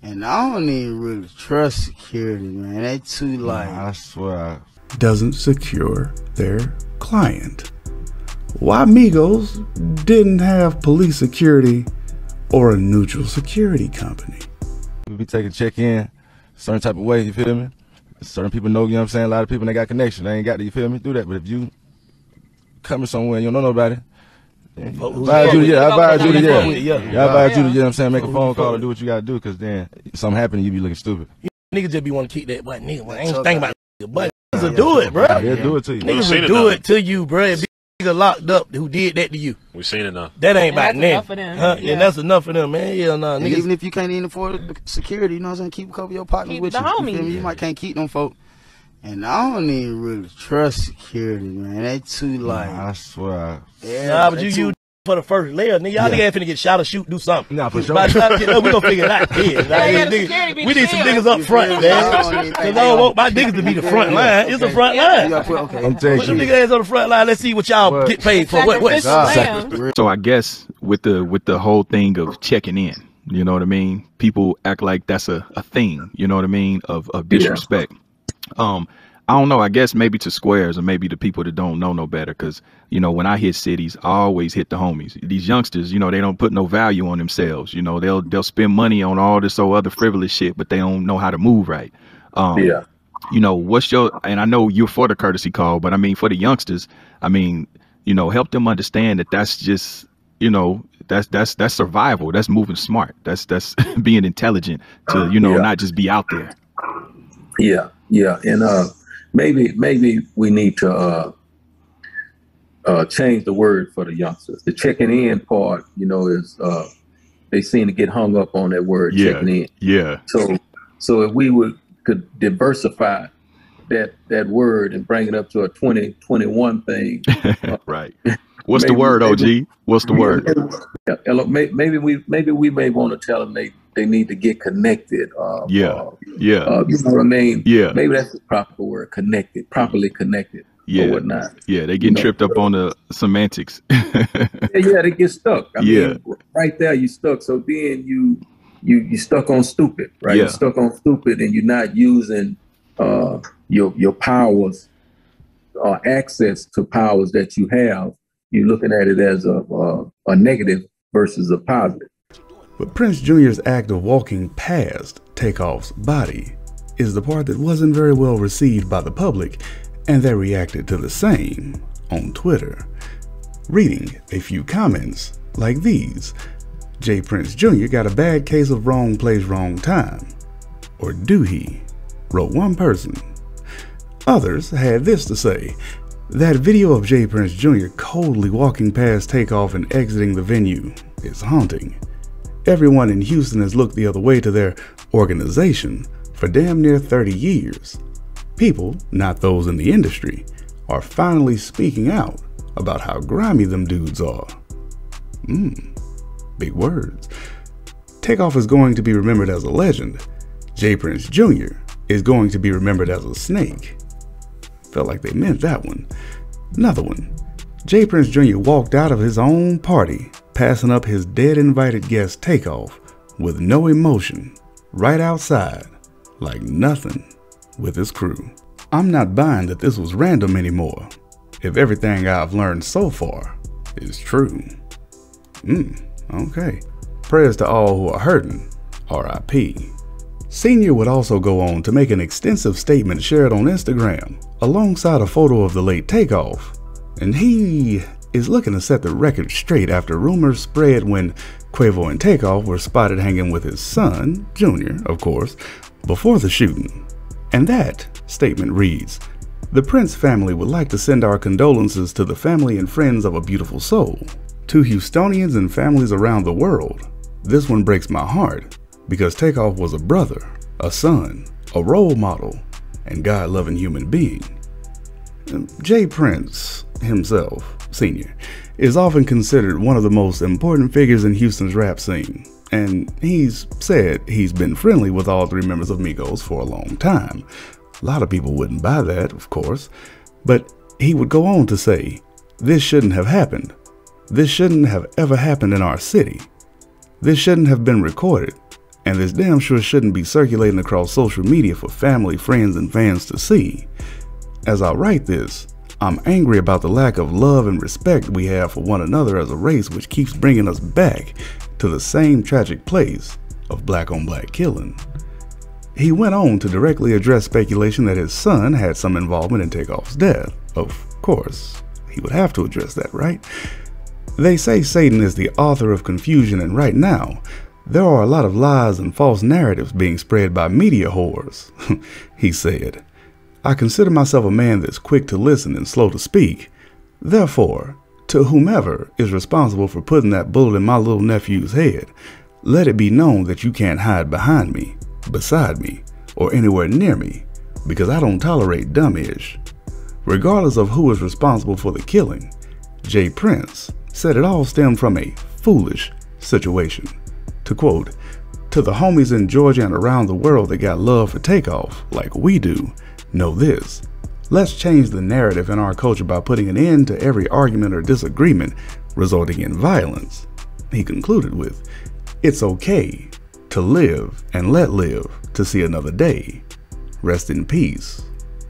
And I don't even really trust security, man. They too like... I swear. Doesn't secure their client. Why Migos didn't have police security or a neutral security company? We be taking check-in a certain type of way, you feel me? Certain people know, you know what I'm saying? A lot of people, they got connection. They ain't got to, you feel me? Do that. But if you coming somewhere and you don't know nobody, I advise you to, you know what I'm saying? Make a phone call and do what you got to do, because then something happen and you be looking stupid. Niggas just be want to keep that butt, nigga. I ain't thinking about it, but niggas will do it, bro. They'll do it to you. Niggas will do it to you, bro. Nigga locked up who did that to you. We seen it now. That ain't about them. Yeah. Yeah, that's enough for them, man. Yeah, nah, niggas. Even if you can't even afford the security, you know what I'm saying? Keep a couple of your partners with you. You feel me? You might can't keep them folk. And I don't even really trust security, man. They too like... I swear. Yeah, nah, but you for the first layer, nigga. Y'all nigga ain't finna get shot or shoot, do something. Nah, for sure. By the time we get up, we gonna figure it out. We need some niggas up front, man. Cause I don't want my niggas to be the front line. It's the front line. I'm telling Put them niggas ass on the front line. Let's see what y'all get paid for. What? So I guess with the whole thing of checking in, you know what I mean? People act like that's a thing, you know what I mean, of disrespect. I don't know, I guess maybe to squares or maybe to people that don't know no better, because, you know, when I hit cities, I always hit the homies. These youngsters, you know, they don't put no value on themselves. You know, they'll spend money on all this other frivolous shit, but they don't know how to move right. You know, what's your, and I know you're for the courtesy call, but I mean, for the youngsters, I mean, you know, help them understand that that's just, you know, that's survival. That's moving smart. That's being intelligent to, you know, not just be out there. Yeah. And maybe we need to change the word for the youngsters. The checking in part, you know, is they seem to get hung up on that word checking in. Yeah. So if we could diversify that word and bring it up to a 2021 thing. Right. What's the word, OG? What's the word? Maybe we may want to tell them they need to get connected. You know what I mean? Yeah. Maybe that's the proper word, connected, properly connected. Or whatnot. Yeah, they getting tripped up on the semantics. yeah, they get stuck. I mean, right there you stuck. So then you stuck on stupid, right? You're stuck on stupid, and you're not using your powers or access to powers that you have. You're looking at it as a negative versus a positive. But Prince Jr.'s act of walking past Takeoff's body is the part that wasn't very well received by the public, and they reacted to the same on Twitter. Reading a few comments like these: J.Prince Jr. got a bad case of wrong place, wrong time. Or do he? Wrote one person. Others had this to say: that video of J.Prince Jr. coldly walking past Takeoff and exiting the venue is haunting. Everyone in Houston has looked the other way to their organization for damn near 30 years. People, not those in the industry, are finally speaking out about how grimy them dudes are. Big words. Takeoff is going to be remembered as a legend. J.Prince Jr. is going to be remembered as a snake. Felt like they meant that one. Another one. J.Prince Jr. walked out of his own party, passing up his dead invited guest Takeoff with no emotion, right outside, like nothing, with his crew. I'm not buying that this was random anymore, if everything I've learned so far is true. Okay. Prayers to all who are hurting, R.I.P. Senior would also go on to make an extensive statement shared on Instagram, alongside a photo of the late Takeoff, and he is looking to set the record straight after rumors spread when Quavo and Takeoff were spotted hanging with his son, Junior, of course, before the shooting. And that statement reads: the Prince family would like to send our condolences to the family and friends of a beautiful soul. To Houstonians and families around the world, this one breaks my heart, because Takeoff was a brother, a son, a role model, and God-loving human being. J.Prince himself, Sr., is often considered one of the most important figures in Houston's rap scene, and he's said he's been friendly with all three members of Migos for a long time. A lot of people wouldn't buy that, of course, but he would go on to say, this shouldn't have happened. This shouldn't have ever happened in our city. This shouldn't have been recorded, and this damn sure shouldn't be circulating across social media for family, friends, and fans to see. As I write this, I'm angry about the lack of love and respect we have for one another as a race, which keeps bringing us back to the same tragic place of black-on-black killing. He went on to directly address speculation that his son had some involvement in Takeoff's death. Of course, he would have to address that, right? They say Satan is the author of confusion, and right now, there are a lot of lies and false narratives being spread by media whores. He said, I consider myself a man that's quick to listen and slow to speak. Therefore, to whomever is responsible for putting that bullet in my little nephew's head, let it be known that you can't hide behind me, beside me, or anywhere near me, because I don't tolerate dumb-ish. Regardless of who is responsible for the killing, J.Prince said it all stemmed from a foolish situation. To quote, to the homies in Georgia and around the world that got love for Takeoff, like we do, know this. Let's change the narrative in our culture by putting an end to every argument or disagreement resulting in violence. He concluded with, it's okay to live and let live to see another day. Rest in peace,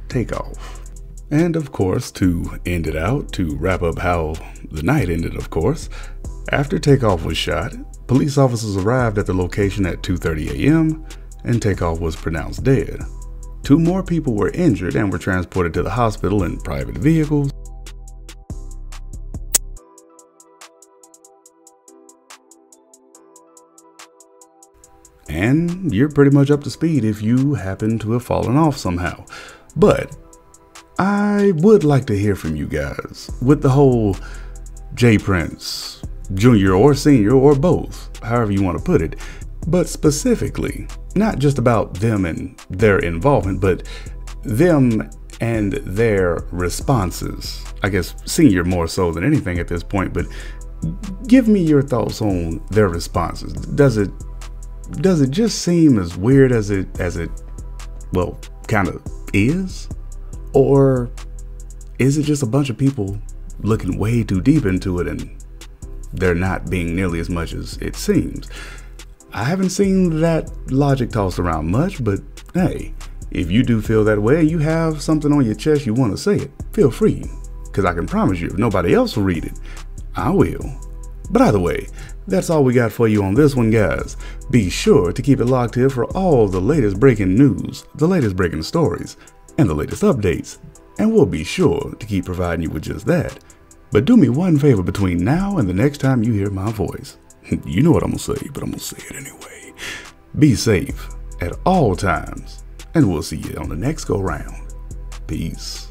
Takeoff. And of course, to end it out, to wrap up how the night ended, of course, after Takeoff was shot, police officers arrived at the location at 2:30 a.m. and Takeoff was pronounced dead. 2 more people were injured and were transported to the hospital in private vehicles. And you're pretty much up to speed if you happen to have fallen off somehow. But I would like to hear from you guys with the whole J.Prince, Jr. or Senior or both, however you want to put it, but specifically, not just about them and their involvement, but them and their responses. I guess Senior more so than anything at this point, but give me your thoughts on their responses. Does it just seem as weird as it well kind of is? Or is it just a bunch of people looking way too deep into it and they're not being nearly as much as it seems? I haven't seen that logic tossed around much, but hey, if you do feel that way and you have something on your chest you want to say it, feel free, because I can promise you if nobody else will read it, I will. But either way, that's all we got for you on this one, guys. Be sure to keep it locked here for all the latest breaking news, the latest breaking stories, and the latest updates, and we'll be sure to keep providing you with just that. But do me one favor between now and the next time you hear my voice. You know what I'm gonna say, but I'm gonna say it anyway. Be safe at all times, and we'll see you on the next go round. Peace.